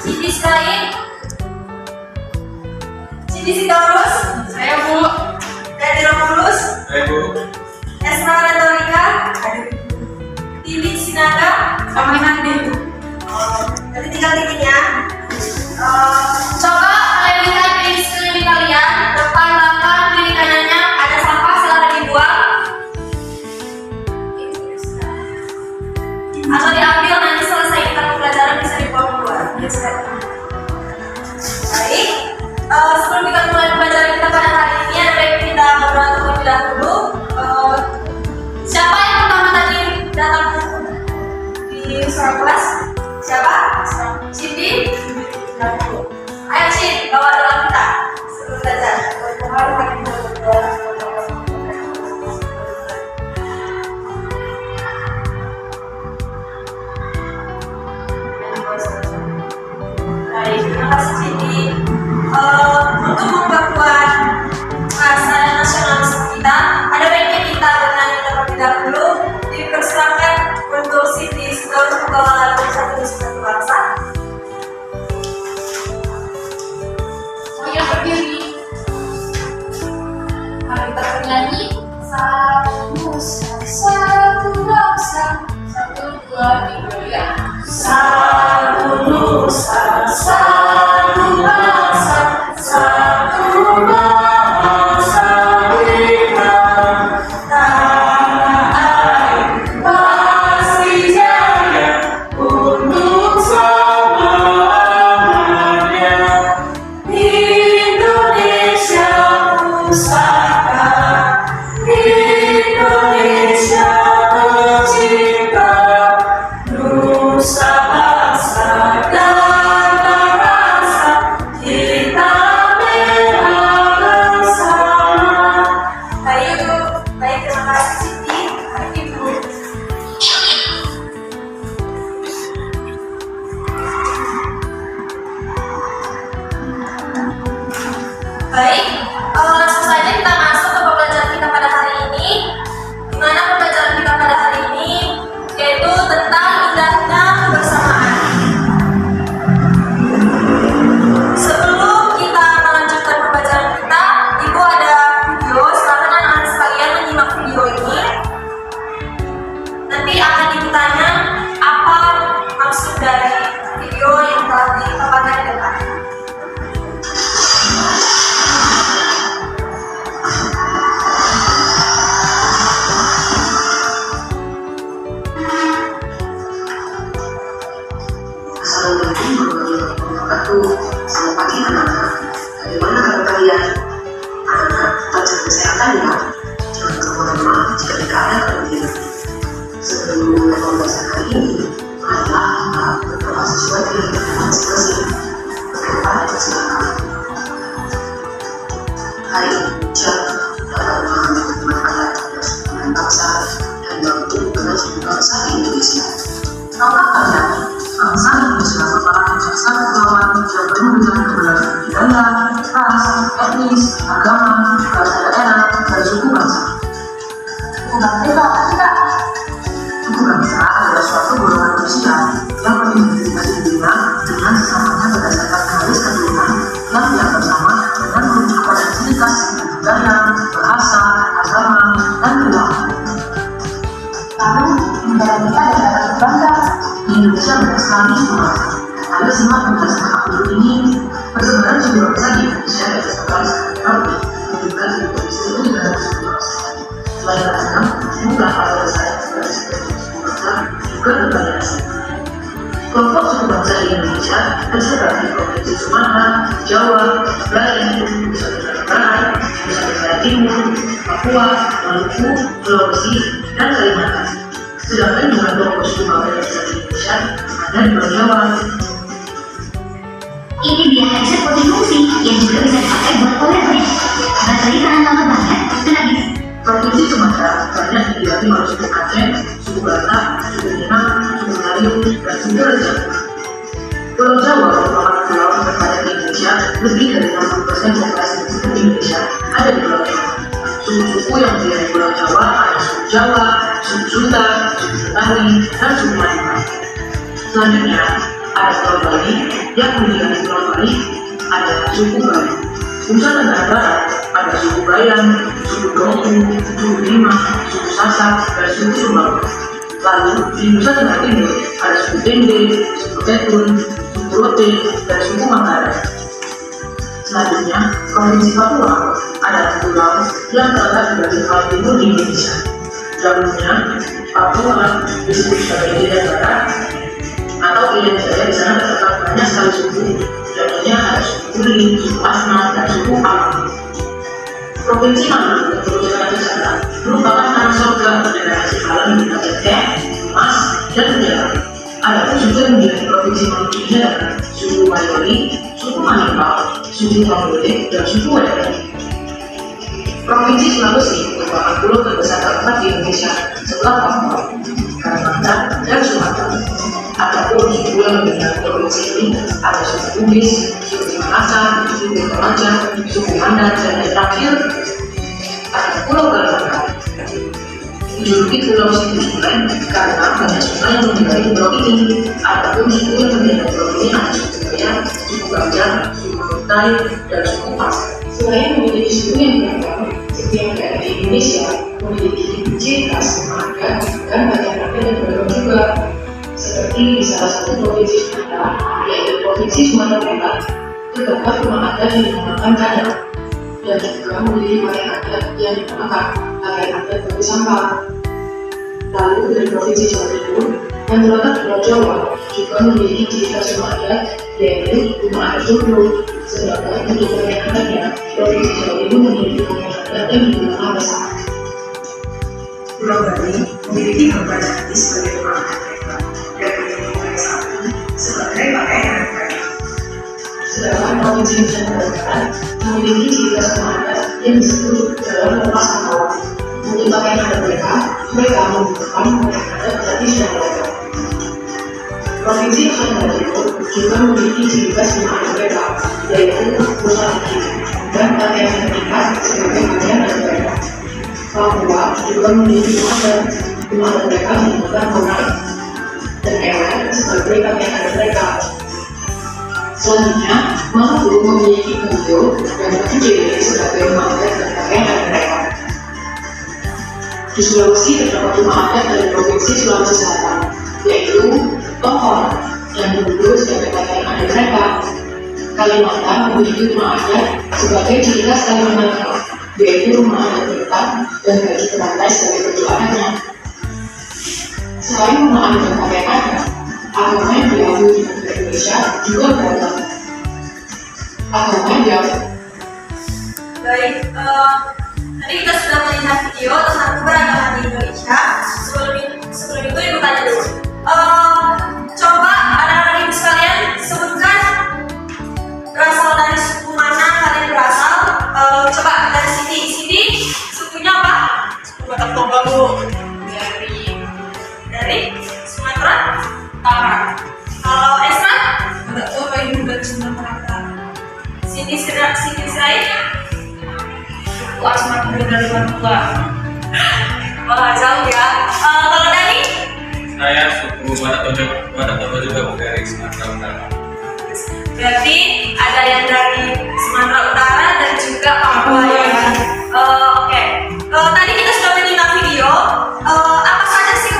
Siti Srain, Siti Sitorus, Saya Bu. Dadi Romulus, Saya Bu. Esma Retorika, Tini Sinaga, Sama nanti Bu. nanti tinggal dikit ya. Coba kalian lihat di sekeliling kalian, depan belakang kiri kanannya ada sampah, silakan dibuang atau diambil, nanti selesai kita pembelajaran bisa dibuang keluar. Baik, sebelum kita mulai pembelajaran kita pada hari ini, ada baik kita berdoa terlebih dahulu. Siapa yang pertama tadi datang di surat kelas? Siapa? Siti? Ayo Siti, bawa doa kita sebelum belajar. Baik, terima kasih Siti. Untuk memperkuat rasa nasionalisme kita, ada baiknya kita bernyanyi terlebih dahulu. Dipersilakan untuk Siti Sitorus membawa lagu Satu Satu Bangsa. Saya berdiri. Mari kita bernyanyi. Satu nusa, satu bangsa, satu dua tiga ya. Satu nusa, satu bangsa, satu bangsa kita. Tanah air pasti jaya untuk selamanya. Indonesia pusaka, Indonesia tercinta, nusa bangsa dan bangsa, kita bela bersama. Baik, baik, terima kasih Siti. Ibu. Baik, langsung saja kita masuk ke pembelajaran kita pada hari ini. Di mana pembelajaran kita pada hari ini yaitu tentang indahnya kebersamaan. Sebelum kita melanjutkan pembelajaran kita, Ibu ada video, silakan anak-anak sekalian menyimak video ini. Nanti akan ditanya apa maksud dari video yang telah dipaparkan di depan. Assalamualaikum warahmatullahi wabarakatuh. Selamat pagi anak-anak. Bagaimana kabar kalian? Anak-anak tetap jaga kesehatan ya. Jangan kemana-mana jika tidak ada kepentingan. Sebelum pembahasan hari ini, marilah kita berdoa sesuai dengan kita masing-masing. Berdoa silakan. Hari ini jam dapat memahami bagaimana dengan bangsa dan mampu mengasuh bangsa Indonesia. Tahukah kalian? Bangsa Indonesia merupakan bangsa kepulauan yang penuh dengan keberagaman budaya, ras, etnis, agama, bahasa daerah, dan suku bangsa. Suku bangsa itu apa sih Kak? Suku bangsa adalah suatu golongan manusia yang mengidentifikasi dirinya dengan sesamanya berdasarkan garis keturunan yang dianggap sama dengan merujuk pada ciri khas budaya, bahasa, agama, dan perilaku. Lalu, negara kita dapat berbangga. Indonesia berkesan semua. Ayo simak penjelasan aku ini. Persebaran suku bangsa di Indonesia ada sekali sekali juga di Indonesia itu negara suku bangsa. Selain Batam, jumlah asal saya sebagai suku bangsa juga bervariasi. Kelompok suku bangsa di Indonesia tersebar di Provinsi Sumatera, Jawa, Bali, Nusa Tenggara Barat, Nusa Tenggara Timur, Papua, Maluku, Sulawesi, dan Kalimantan. Sedangkan jumlah kelompok suku bangsa di Indonesia ada di Pulau Jawa. Ini dia headset multifungsi yang juga bisa dipakai buat oleh-oleh. Baterai tahan lama banget, kena bisa. Provinsi Sumatera banyak didiami oleh suku Aceh, suku Batak, suku Minang, suku Melayu, dan suku Rejang. Pulau Jawa merupakan pulau terbanyak di Indonesia. Lebih dari 60% populasi penduduk Indonesia ada di Pulau Jawa. Suku-suku yang terdiri di Pulau Jawa ada suku Jawa, suku Sunda, suku Betawi, dan suku Madura. Selanjutnya, ada Pulau Bali, yang kemudian di Pulau Bali ada suku Bali. Nusa Tenggara Barat ada suku Bayan, suku Dongku, suku Bima, suku Sasak, dan suku Sumbawa. Lalu di Nusa Tenggara Timur ada suku Tende, suku Tetun, suku Rote, dan suku Manggarai. Selanjutnya, Provinsi Papua adalah pulau yang terletak di bagian paling timur di Indonesia. Dahulunya, Papua disebut sebagai Irian Barat atau Irian Jaya. Di sana terdapat banyak sekali suku. Contohnya ada suku Kuli, suku Asma, dan suku Amu. Provinsi Maluku Terus di sana merupakan tanah surga generasi alam di Aceh, emas, dan udara. Adapun suku yang menjadi provinsi Maluku ini adalah suku Mayori, suku Manipal, suku Bangladesh, dan suku Wadani. Provinsi Sulawesi merupakan pulau terbesar keempat di Indonesia setelah Papua, Kalimantan, dan Sumatera. Adapun suku yang menjadi provinsi ini ada suku Bugis, suku Makassar, suku Toraja, suku Mandar, dan yang terakhir ada Pulau Kalimantan. Dijuluki Pulau Situ Sungai karena banyak sungai yang menjadi pulau ini. Adapun suku yang menjadi pulau ini ada suku Dayak, suku Gajah, suku Kutai, dan suku Pasir. Selain memiliki suku yang beragam, setiap daerah di Indonesia memiliki ciri khas rumah adat dan banyak adat yang beragam juga. Seperti di salah satu provinsi Sumatera, yaitu Provinsi Sumatera Barat, terdapat rumah adat yang dinamakan Cadar, dan juga memiliki pakaian adat yang dinamakan pakaian adat bagi sampah. Lalu dari Provinsi Jawa Timur, yang terletak di Pulau Jawa, juga memiliki ciri khas rumah adat, yaitu rumah adat Joglo. Sedangkan untuk pakaian adatnya, Provinsi Jawa Timur memiliki pakaian adat yang dinamakan Besar. Pulau Bali memiliki beberapa jenis sebagai rumah adat mereka dan memiliki sapi sebagai pakaian adat mereka. Sedangkan Provinsi Nusa Tenggara Barat memiliki ciri khas rumah adat yang disebut dalam lepas kawan. Untuk pakaian adat mereka menggunakan pakaian adat tradisional mereka. Provinsi Nusa Tenggara Timur juga memiliki ciri khas rumah adat mereka, yaitu busana dan pakaian adat mereka sebagai pakaian adat mereka. Papua juga memiliki rumah adat mereka menggunakan bonai dan ewer sebagai pakaian adat mereka. Selanjutnya, Maluku memiliki Bungo dan Batu Jele sebagai rumah adat dan pakaian adat mereka. Di Sulawesi terdapat rumah adat dari Provinsi Sulawesi Selatan, yaitu Tongkol dan Bungo sebagai pakaian adat mereka. Kalimantan memiliki rumah adat sebagai ciri khas Kalimantan, yaitu rumah adat berkat dan baju perantai sebagai bentuk adatnya. Selain rumah adat dan pakaian adat, agama yang diakui di negara Indonesia juga beragam. Agama yang Baik, tadi kita sudah melihat video tentang keberagaman di Indonesia. Sebelum itu ibu tanya dulu. Coba anak-anak ibu sekalian sebutkan berasal dari suku mana kalian berasal. Coba dari Siti, sukunya apa? Suku Batak Toba Bu. Dari Sumatera Utara. Kalau Esra? Batak Toba ibu dari Sumatera Utara. Siti Sirait? Suku Asmat ibu dari Papua. Wah jauh ya. Kalau Dani? Saya suku Batak Toba juga dari Sumatera Utara. Berarti ada yang dari Sumatera Utara dan juga Papua ya. Oke. Tadi kita sudah menyimak video. Apa saja sih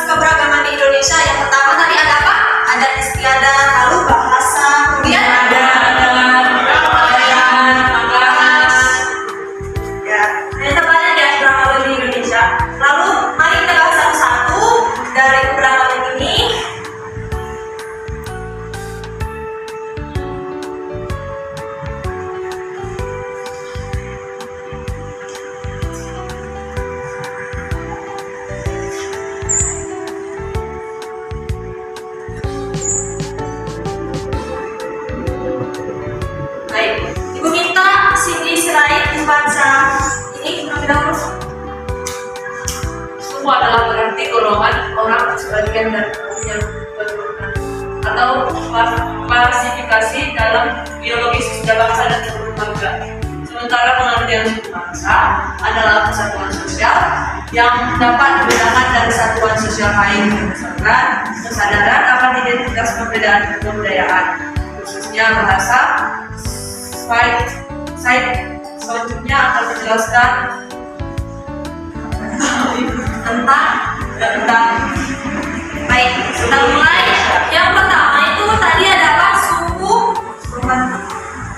keberagaman di Indonesia? Yang pertama tadi ada apa? Adat istiadat, lalu bahasa, kemudian ada pakaian, ya. Ternyata banyak ya keberagaman di Indonesia. Lalu mari kita bahas satu-satu dari keberagaman ini. Ibu minta Siti Sirait membaca ini terlebih dahulu. Suku adalah berarti golongan orang sebagian dari kaum yang berketurunan atau klasifikasi dalam biologis sejak bangsa dan suku bangsa. Sementara pengertian suku bangsa adalah kesatuan sosial yang dapat dibedakan dari satuan sosial lain berdasarkan menumbuhkan kesadaran akan identitas perbedaan kebudayaan, khususnya bahasa. Selanjutnya akan dijelaskan tentang Baik, kita mulai. Yang pertama itu tadi ada apa? Suku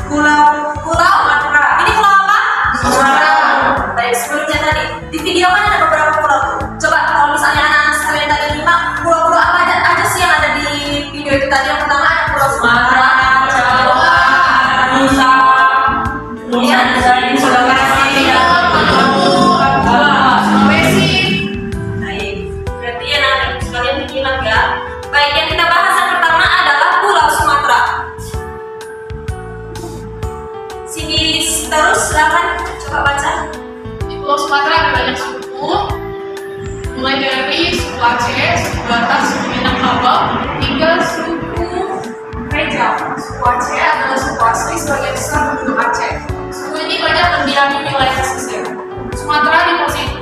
Pulau Sumatera. Ini pulau apa? Sumatera. Baik, sebelumnya tadi di video kan ada beberapa pulau. Coba kalau misalnya anak-anak sekalian tadi nyimak, pulau-pulau apa aja sih yang ada di video itu tadi? Yang pertama ada Pulau Sumatera, Jawa, Nusa, kemudian dari Sulawesi, Sulawesi. Baik, berarti anak-anak sekalian menyimak ya. Baik, yang kita bahas yang pertama adalah Pulau Sumatera. Sini terus silakan coba baca. Di Pulau Sumatera ada banyak suku, mulai dari suku Aceh, suku Batak, suku Minangkabau, hingga suku Reja. Suku Aceh adalah suku asli sebagai besar penduduk Aceh. Suku ini banyak mendiami wilayah pesisir Sumatera di posisi.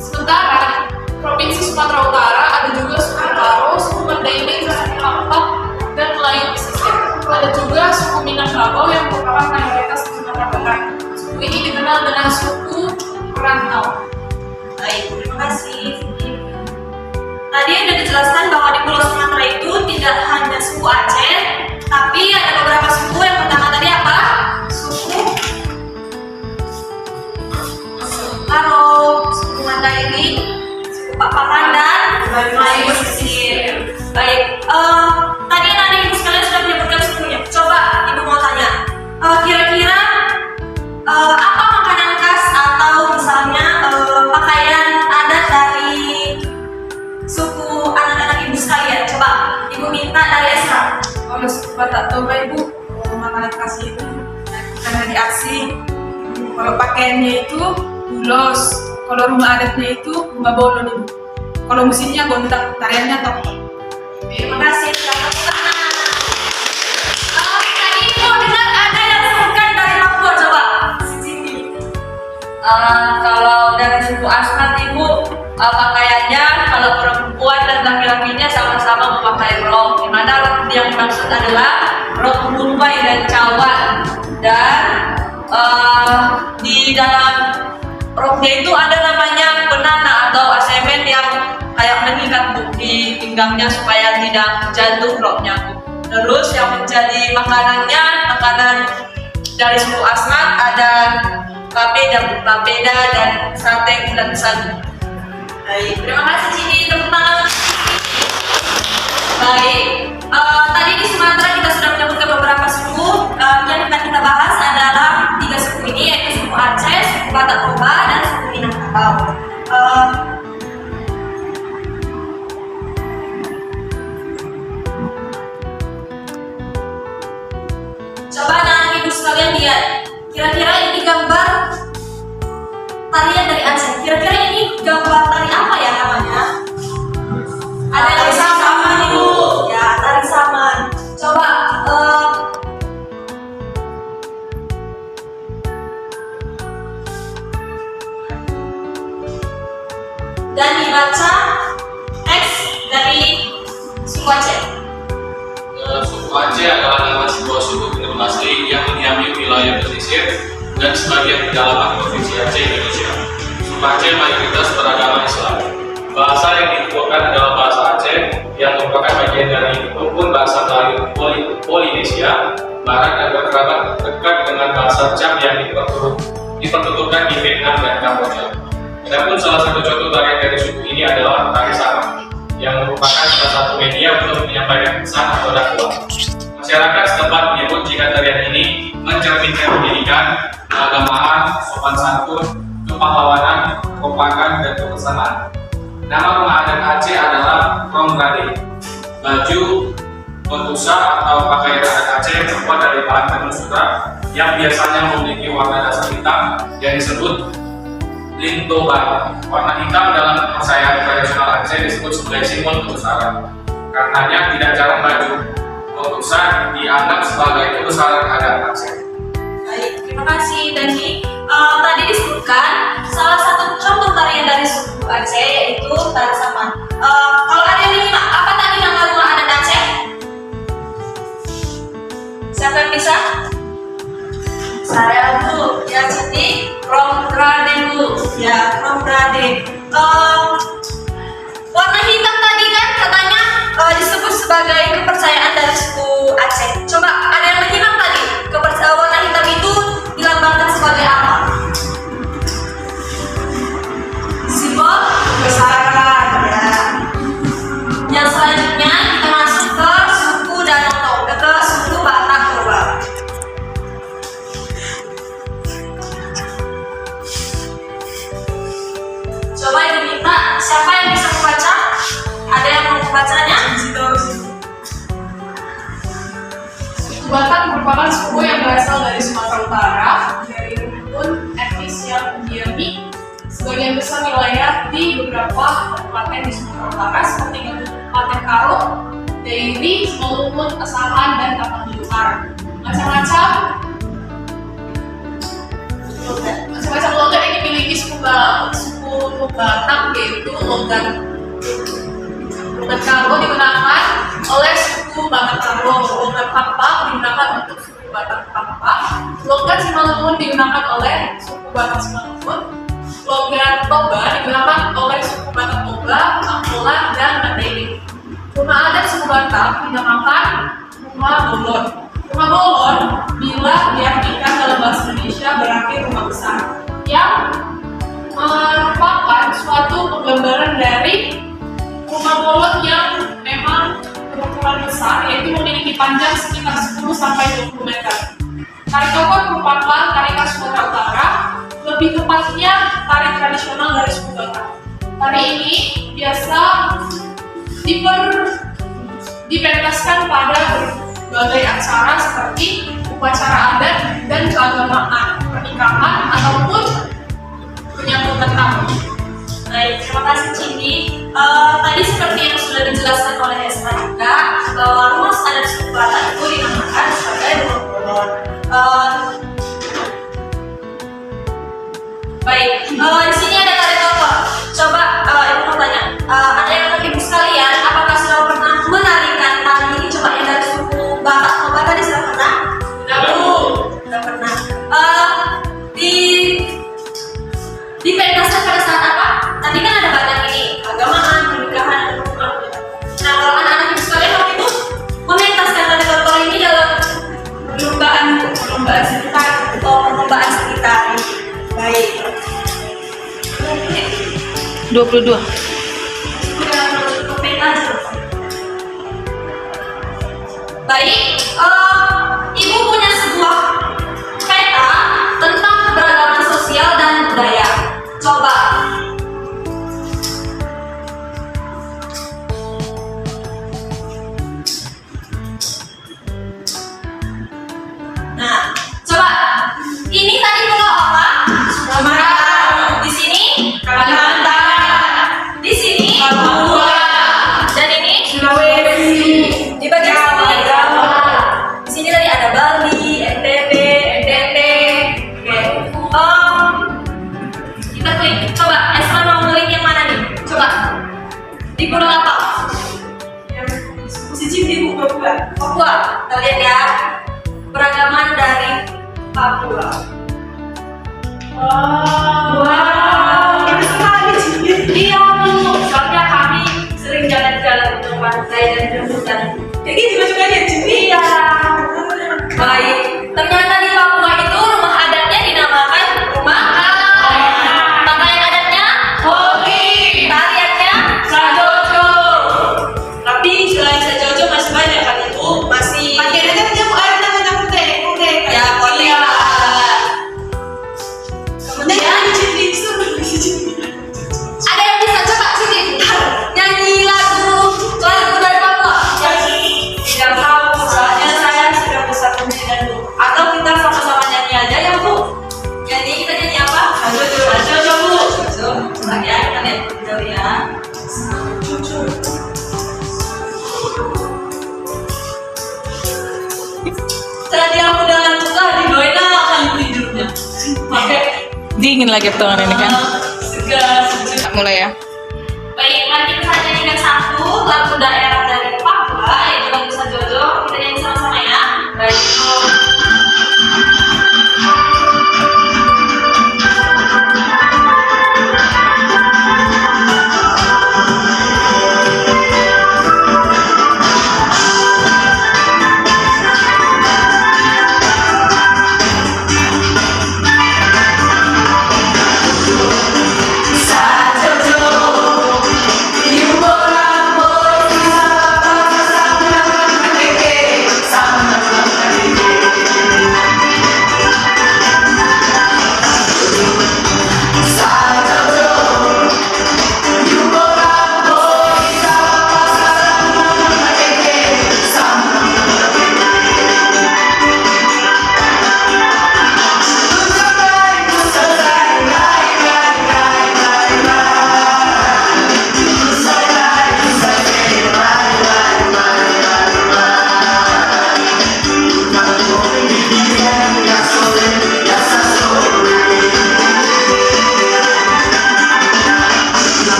Sementara Provinsi Sumatera Utara ada juga suku Karo, suku Mandailing, suku Lampang, dan Melayu pesisir. Ada juga suku Minangkabau yang merupakan mayoritas di Sumatera Barat. Suku ini dikenal dengan suku perantau. Baik, terima kasih. Tadi sudah dijelaskan bahwa di Pulau Sumatera itu tidak hanya suku Aceh, tapi ada beberapa suku. Yang pertama tadi apa? Suku Karo, suku Mandailing, suku Papakan, dan Melayu pesisir. Baik, tadi anak ibu sekalian sudah menyebutkan sukunya. Coba ibu mau tanya, kira-kira apa makanan khas atau misalnya pakaian adat dari suku anak-anak ibu sekalian? Coba ibu minta dari Esra. Kalau suku Batak Toba ibu, makanan khas itu karena di aksi. Kalau pakaiannya itu ulos, kalau rumah adatnya itu rumah bolon ibu. Kalau musiknya gontak, tariannya tok. Terima kasih. Tadi ibu dengar ada yang sebutkan dari Papua. Coba sini. Kalau dari suku Asmat ibu, pakaiannya kalau perempuan dan laki-lakinya sama-sama memakai rok, di mana rok yang dimaksud adalah rok Mumbai dan cawan, dan di dalam roknya itu ada namanya penana atau asemen yang kayak mengikat Bu di pinggangnya supaya tidak jatuh roknya Bu. Terus yang menjadi makanan dari suku Asmat ada papeda dan sate ulat sagu. Baik, terima kasih Cini. Tepuk tangan. Baik, tadi di Sumatera kita sudah menyebutkan beberapa suku. Yang kita bahas adalah 3 suku ini, yaitu suku Aceh, suku Batak Toba, dan suku Minangkabau. Coba anak ibu sekalian lihat, kira-kira ini gambar tarian dari Aceh. Kira-kira ini gambar tari apa ya namanya? Ada tari saman ibu. Ya, tari saman. Coba dan dibaca X dari suku Aceh. Suku Aceh adalah nama sebuah suku penduduk asli yang mendiami wilayah pesisir dan sebagian pedalaman provinsi Aceh, Indonesia. Suku Aceh mayoritas beragama Islam. Bahasa yang dituturkan adalah bahasa Aceh yang merupakan bagian dari rukun bahasa Melayu Polinesia Barat dan berkerabat dekat dengan bahasa Cham yang dipertuturkan di Vietnam dan Kamboja. Adapun salah satu contoh tarian dari suku ini adalah tari saman, yang merupakan salah satu media untuk menyampaikan pesan atau dakwah. Masyarakat setempat menyebut jika tarian ini mencerminkan pendidikan, keagamaan, sopan santun, kepahlawanan, kekompakan, dan kebersamaan. Nama rumah adat Aceh adalah Rongrade. Baju kontusa atau pakaian adat Aceh terbuat dari bahan tenun sutra yang biasanya memiliki warna dasar hitam yang disebut lintobar. Warna hitam dalam kepercayaan tradisional Aceh disebut sebagai simbol kebesaran. Karenanya tidak jarang baju kontusa dianggap sebagai kebesaran adat Aceh. Baik, terima kasih. Dan tadi disebutkan salah satu contoh tarian dari suku Aceh yaitu tari saman. Kalau ada yang menyimak, Saya Bu, ya Siti, Promgrade Bu. Ya, Promgrade. Warna hitam tadi kan katanya disebut sebagai kepercayaan dari suku Aceh. Coba ada yang menyimak tadi, warna hitam itu dilambangkan sebagai apa? Simbol kebesaran. Ya. Yang selanjutnya kita masuk ke suku Danau Toba, ke suku Batak Toba. Coba Ibu minta, siapa yang bisa membaca? Ada yang mau membacanya? Suku Batak merupakan suku yang berasal dari Sumatera Utara, dari rumpun etnis yang mendiami sebagian besar wilayah di beberapa kabupaten di Sumatera Utara seperti Kabupaten Karo, Dairi, Maluku, Asahan, dan Tapanuli Utara. Macam-macam logat yang dimiliki suku Batak yaitu logat Karo digunakan oleh suku Batak Karo, logat Pampak digunakan untuk suku Batak Pampak, logat Simalungun digunakan oleh suku Batak Simalungun, logat Toba digunakan oleh suku Batak Toba, Angkola, dan Mandailing. Rumah adat suku Batak dinamakan rumah bolon. Rumah bolon bila diartikan dalam bahasa Indonesia berarti rumah besar, yang merupakan suatu penggambaran dari rumah bolon yang memang berukuran besar, yaitu memiliki panjang sekitar 10-20 meter. Tari Tokon merupakan tari khas Sumatera Utara, lebih tepatnya tari tradisional dari suku Batak. Tari ini biasa dipentaskan pada berbagai acara seperti upacara adat dan keagamaan, pernikahan, ataupun penyambutan tamu. Baik, terima kasih Cindy. Tadi seperti yang sudah dijelaskan oleh Esma juga, rumah adat suku Batak itu dinamakan sebagai rumah bolon. Baik, di sini ada tari tokon. Coba Ibu mau tanya, ada yang Ibu sekalian, apakah sudah pernah menarikan tari ini? Coba yang dari suku Batak Toba tadi sudah pernah? Sudah pernah. Dipentaskan pada saat apa? Tadi kan ada banyak ini, keagamaan, pernikahan, dan penyambutan. Nah, kalau anak-anak Ibu sekalian waktu itu mementaskan tari tokon ini dalam perlombaan sekitar atau perlombaan sekitar. Baik. 22. Baik, Ibu punya sebuah peta tentang keberagaman sosial dan budaya. Coba. Nah, coba. Ini tadi pulau apa? Sumatera. Di sini Kalimantan. Di sini Papua. Dan ini Sulawesi. Di bagian sini di sini tadi ada Bali, NTB, NTT. Oke. Kita klik. Coba Esma mau klik yang mana nih? Coba. Di pulau apa? Posisi di Papua. Papua. Kita lihat ya. Beragaman dari Papua. Wow. Itu sekali sih. Iya Bu. Soalnya kami sering jalan-jalan ke pantai dan ke hutan. Kayak gitu juga ya Cindy. Iya. Baik. Ternyata di Papua itu rumah adatnya dinamakan rumah pakaian adatnya hoki, tariannya sajojo. Tapi selain sajojo masih banyak kan itu, masih pakaian adatnya ya kote. Kemudian ada yang bisa coba sini nyanyi lagu dari Papua? Tidak tahu, soalnya saya sudah besar kemudian Bu. Atau kita sama-sama nyanyi aja ya Bu. Nyanyi, kita nyanyi apa? Ajo Bu. Coba ya, kita lihat dulu ya. Tadi aku dengan buka didoain akan tidurnya. Pakai Dingin lagi potongan ini kan. segala sejuk. Mulai ya. Baik, mari kita nyanyikan satu lagu daerah dari Papua, yaitu lagu Sajojo. Kita nyanyi sama-sama ya. Baik.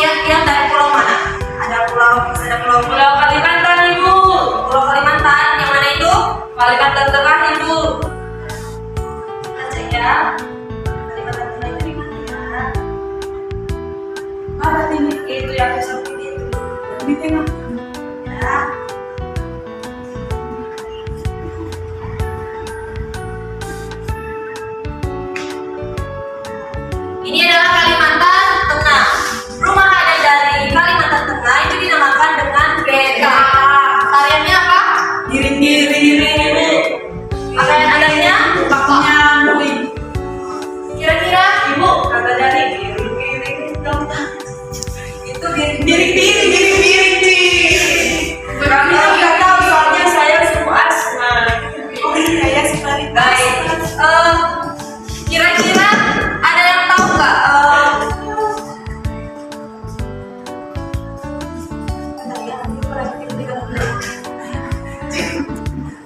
yang dari pulau mana? Ada pulau Kalimantan, Ibu. Pulau Kalimantan. Yang mana itu? Kalimantan Tengah, Ibu. Kita cek ya. Kalimantan Tengah itu di mana ya? Berarti itu yang seperti itu. Di tengah. Ya. Ini adalah Kalimantan Tengah. Rumah adat dari Kalimantan Tengah itu dinamakan dengan beda. Tariannya apa? Giring-giring, Ibu. Pakaian adatnya? Pakunya Nui. Kira-kira Ibu, kata dari giring-giring dong. itu giring-giring. Kami tidak tahu soalnya saya suku asma. Oh iya ya sekali. Baik. Kira-kira ada yang tahu nggak?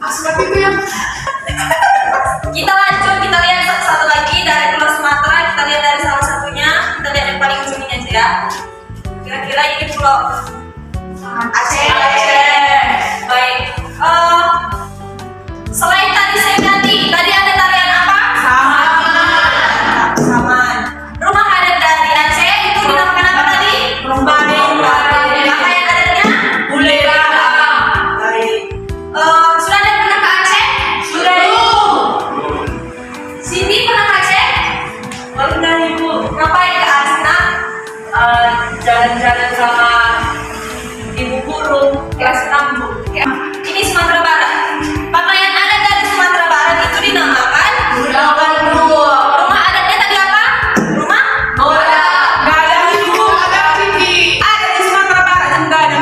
Seperti itu ya. Kita lanjut, kita lihat satu lagi dari Pulau Sumatera. Kita lihat dari salah satunya. Kita lihat yang paling ujung ini aja ya. Kira-kira ini Pulau Aceh. Baik. Selain tadi saya ganti, tadi ada tarian apa? Saman. Rumah adat dari Aceh itu dinamakan apa tadi? Rombadeng. Pakaian adatnya? Bulera. Baik. Sudah ada yang pernah ke Aceh? Sudah, Ibu. Cindy pernah ke Aceh? Pernah, Ibu. Ngapain ke Aceh? Nak? Jalan-jalan sama ibu guru kelas 6, Bu. Ini Sumatera Barat. Pakaian adat dari Sumatera Barat itu dinamakan rumah adatnya tadi apa? Rumah? Bola. Nggak ada, Ibu. Ada tinggi. Ada di Sumatera Barat. Enggak ada.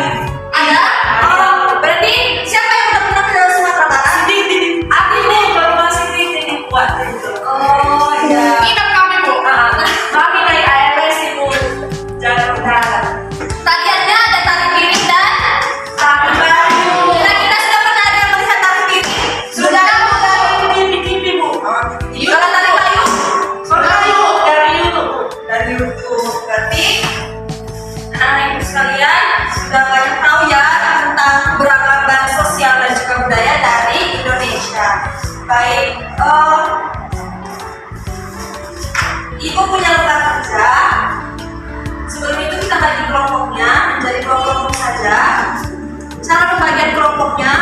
Ada? Oh, berarti siapa yang udah pernah ke Sumatera Barat? Aku ini baru masih di buat itu. Oh iya. Ingat kami, Bu. Kami naik ARS, Ibu. Jalan udara. Tariannya ada tari piring dan Tari bayu. kita sudah pernah ada yang melihat tari piring? Sudah, Bu. Dari TV, Bu. Kalau tari bayu? Dari YouTube. Dari YouTube. Berarti anak-anak ibu sekalian sudah banyak tahu ya tentang beragam sosial dan juga budaya dari Indonesia. Baik, ibu punya lembar kerja. Sebelum itu kita bagi kelompoknya menjadi 2 kelompok saja. Cara pembagian kelompoknya,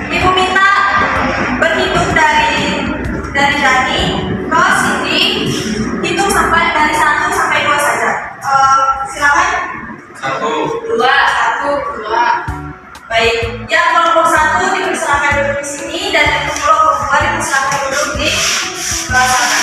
ibu minta berhitung dari Dani ke Cindy, hitung sampai dari 1 sampai 2 saja. Silakan. 1, 1, 2. Baik, yang kelompok 1 dipersilakan duduk di sini dan yang kelompok 2 dipersilakan duduk di sebelah sana.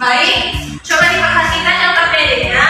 Baik, coba diperhatikan yang berbedanya.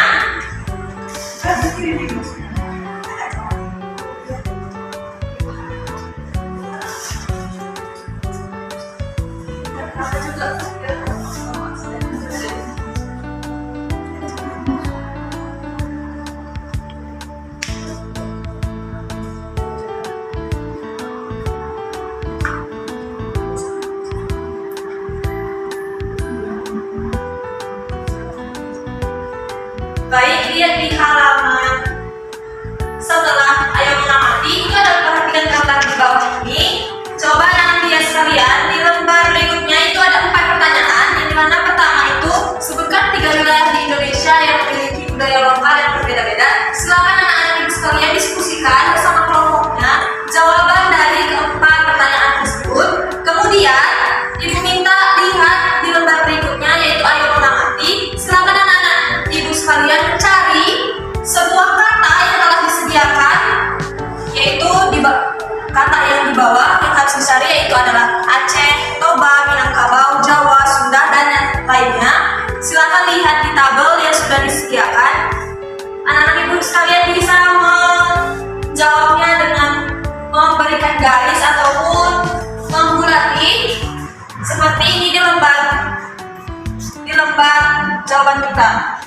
jawaban kita.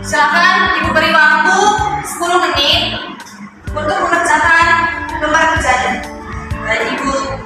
Silakan Ibu beri waktu 10 menit untuk mengerjakan lembar kerjanya. Baik Ibu.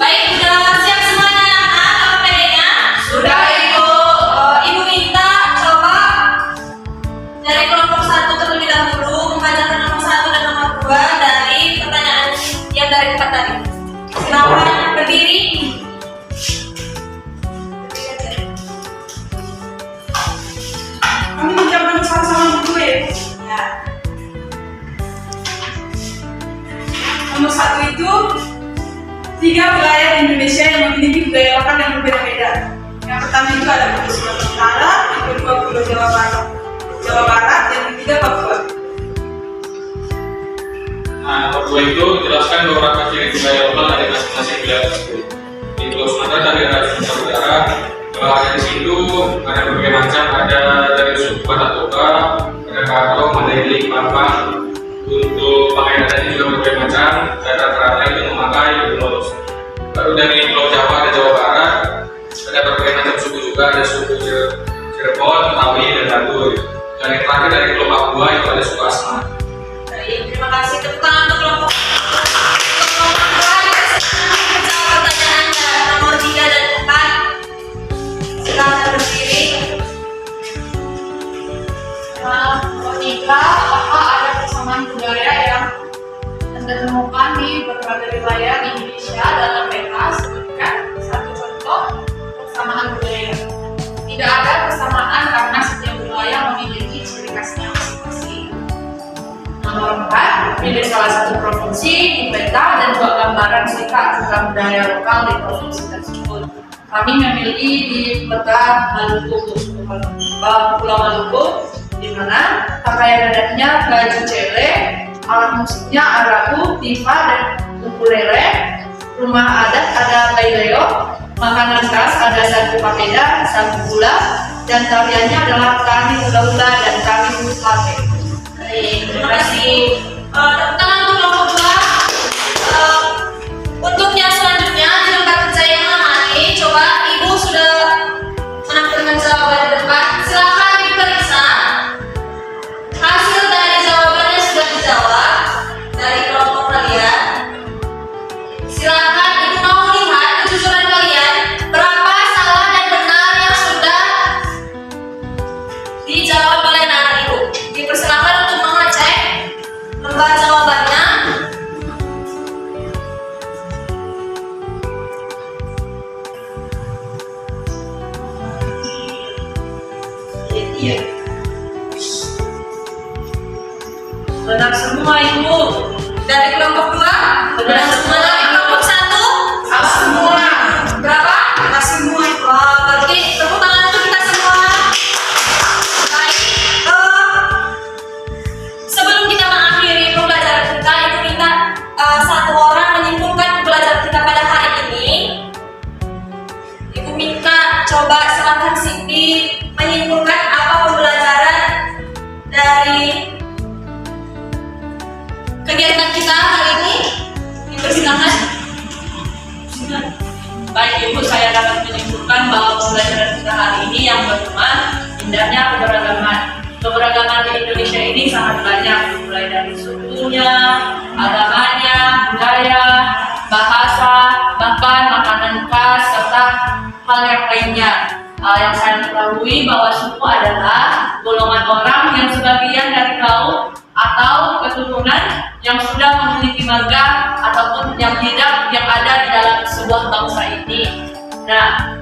Baik, sudah siap semuanya anak-anak PD-nya? Sudah Ibu. Ibu minta coba dari kelompok 1 terlebih dahulu membacakan nomor 1 dan nomor 2 dari pertanyaan yang dari 4 tadi. Silakan berdiri. Kami menjawab sama-sama dulu ya. Ya. Nomor 1 itu 3 wilayah di Indonesia yang memiliki budaya lokal yang berbeda-beda. Yang pertama itu ada Pulau Sumatera Utara, yang kedua Pulau Jawa Barat, yang ketiga Papua. Nah, nomor 2 itu jelaskan beberapa ciri budaya lokal dari masing-masing wilayah tersebut. Di Pulau Sumatera tadi ada Sumatera Utara, kalau ada di situ ada berbagai macam, ada dari suku Batak Toba, ada Karo, Mandailing, Pampang. Untuk pakaian adatnya juga berbagai macam, dan rata-rata itu memakai lulus. Baru dari Pulau Jawa dan Jawa Barat ada berbagai macam suku juga, ada suku Cirebon, Betawi, dan Baduy. Dan yang terakhir dari Pulau Papua itu ada suku Asmat. Baik, terima kasih. Tepuk tangan untuk kelompok 2 yang menjawab pertanyaan nomor 3 dan 4. Silakan berdiri. Nomor 3, apakah ada persamaan budaya yang ditemukan di berbagai wilayah di Indonesia dalam peta? Sebutkan satu contoh persamaan budaya. Tidak ada persamaan karena setiap wilayah memiliki ciri khasnya masing-masing. Nomor 4, pilih salah satu provinsi di peta dan buat gambaran singkat tentang budaya lokal di provinsi tersebut. Kami memilih di peta Maluku, Pulau Maluku, di mana pakaian adatnya baju cele, alat musiknya arahu, tifa, dan ukulele. Rumah adat ada baileo, makanan khas ada sagu papeda, sagu gula, dan tariannya adalah tari hula-hula dan tari musate. Baik, terima kasih. Tepuk tangan untuk kelompok 2. Untuk yang selanjutnya di lembar kerja yang lama ini, coba Ibu sudah menampilkan jawaban di depan. Silakan diperiksa Dari kelompok 2? Sudah semua. Dari kelompok 1? Semua. Berapa? Semua. Wah, berarti tepuk tangan untuk kita semua. Baik. Sebelum kita mengakhiri pembelajaran kita, itu kita satu orang menyimpulkan pembelajaran kita pada hari ini. Ibu minta coba silakan Siti menyimpulkan apa pembelajaran dari kegiatan kita hari ini. Silakan. Baik Ibu, saya dapat menyimpulkan bahwa pembelajaran kita hari ini yang pertama, indahnya keberagaman. Keberagaman di Indonesia ini sangat banyak, mulai dari sukunya, agamanya, budaya, bahasa, bahkan makanan khas, serta hal yang lainnya. Yang saya ketahui bahwa suku adalah golongan orang yang sebagian dari kaum atau keturunan yang sudah memiliki marga ataupun yang tidak yang ada di dalam sebuah bangsa ini. Nah,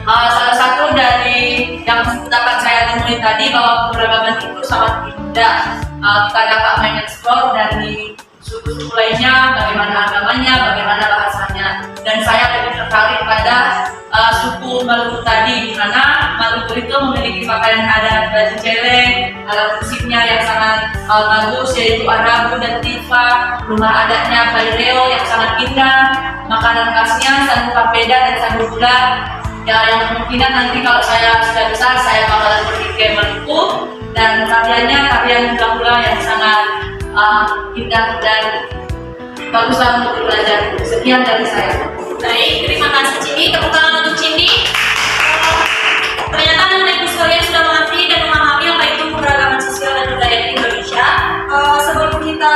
salah satu dari yang dapat saya temui tadi bahwa keberagaman itu sangat indah. Kita dapat mengeksplor dari suku-suku lainnya, bagaimana agamanya, bagaimana bahasanya. Dan saya lebih tertarik pada suku Maluku tadi, di mana Maluku itu memiliki pakaian adat baju celeng, alat musiknya yang sangat bagus, yaitu arabu dan tifa, rumah adatnya baireo yang sangat indah, makanan khasnya sandu papeda dan sandu bulat. Ya, yang kemungkinan nanti kalau saya sudah besar, saya bakalan pergi ke Maluku, dan tariannya tarian hula-hula yang sangat indah dan baguslah untuk belajar. Sekian dari saya. Baik, terima kasih Cindy. Tepuk tangan untuk Cindy. Ternyata anak ibu sekalian sudah mengerti dan memahami apa itu keberagaman sosial dan budaya di Indonesia. Sebelum kita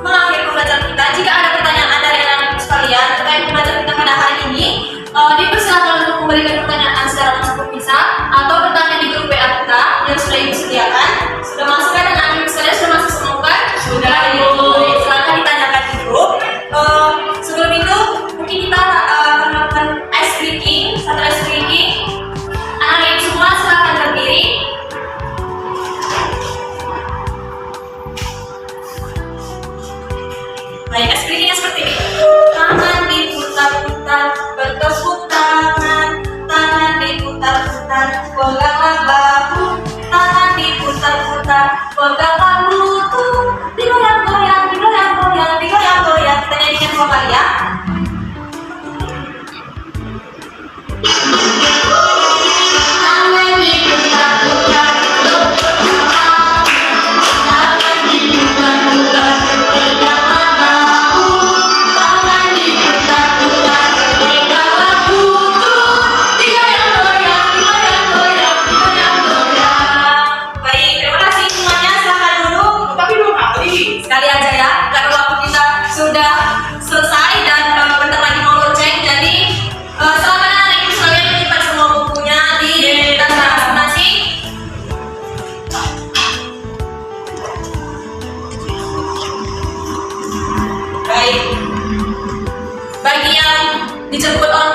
mengakhiri pembelajaran kita, jika ada pertanyaan dari anak ibu sekalian terkait pembelajaran kita pada hari ini, dipersilakan untuk memberikan pertanyaan secara langsung terpisah atau bertanya di grup WA kita yang sudah ibu sediakan. Sudah masuk kan anak ibu sekalian? Sudah masuk semua kan? Sudah, Ibu. Silakan ditanyakan di grup. Sebelum itu mungkin kita akan melakukan ice breaking. Satu ice breaking. Anak ibu semua silakan berdiri. Baik, ice breakingnya seperti ini. Tangan diputar-putar, bertepuk tangan. Tangan diputar-putar, peganglah bahu. Tangan diputar-putar, peganglah lutut. Digoyang-goyang, digoyang-goyang, digoyang-goyang. Kita nyanyikan vokal ya. Tangan diputar-putar, tangan diputar-putar, peganglah bahu. Tangan diputar-putar, peganglah lutut. Digoyang-goyang, digoyang-goyang, digoyang-goyang. Baik, terima kasih semuanya. Silakan duduk. Tapi dulu kali. Sekali aja ya, karena waktu kita sudah selesai dan bentar lagi mau lonceng. Jadi silakan anak ibu sekalian menyimpan semua bukunya di tas masing-masing. Baik, bagi yang dijemput online